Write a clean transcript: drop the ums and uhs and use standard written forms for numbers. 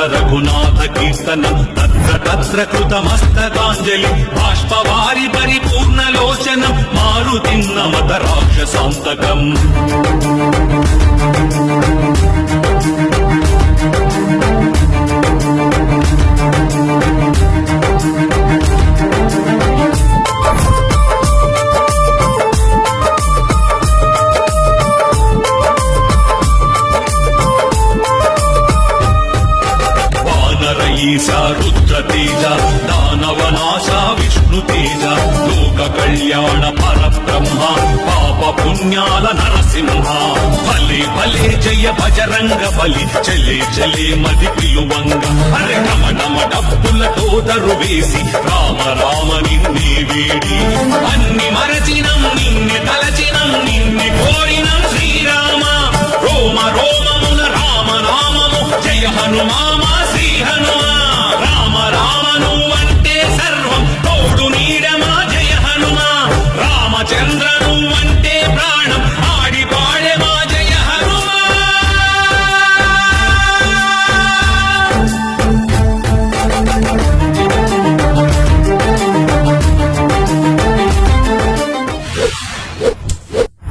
రఘునాథ కీర్తనం తత్ర తత్ర కృతమస్తకాంజలి బాష్పవారి పరిపూర్ణలోచనం మారుతిన్నమత రాక్షసాంతకం. ఈశా రుద్ర తేజ దానవనాశ విష్ణు తేజ లోక కళ్యాణ పరబ్రహ్మ పాప పుణ్యాల నరసింహ భలే భలే జయ బజరంగ బలి చలే చలే మది పిలువంగ హరే రమణమ డప్పులతో దరు వేసి రామ రామ నిన్నే వేడి అన్ని మరచినం నిన్నే తలచినం నిన్నే కోరినం శ్రీరామ రోమ రోమముల రామ నామము జయ హనుమామ శ్రీ హను